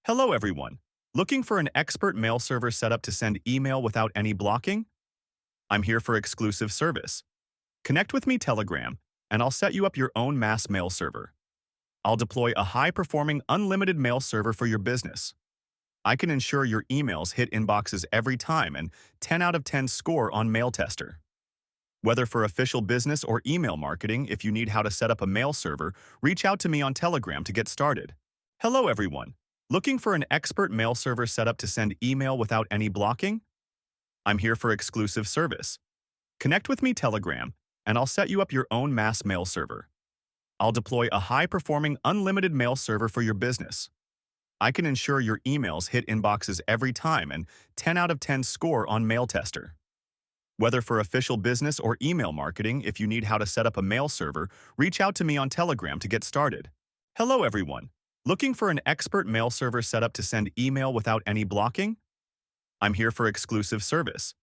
Hello, everyone. Looking for an expert mail server setup to send email without any blocking? I'm here for exclusive service. Connect with me Telegram, and I'll set you up your own mass mail server. I'll deploy a high-performing unlimited mail server for your business. I can ensure your emails hit inboxes every time and 10 out of 10 score on Mail Tester. Whether for official business or email marketing, if you need how to set up a mail server, reach out to me on Telegram to get started. Hello, everyone. Looking for an expert mail server setup to send email without any blocking? I'm here for exclusive service. Connect with me Telegram, and I'll set you up your own mass mail server. I'll deploy a high-performing unlimited mail server for your business. I can ensure your emails hit inboxes every time and 10 out of 10 score on Mail Tester. Whether for official business or email marketing, if you need how to set up a mail server, reach out to me on Telegram to get started. Hello, everyone. Looking for an expert mail server setup to send email without any blocking? I'm here for exclusive service.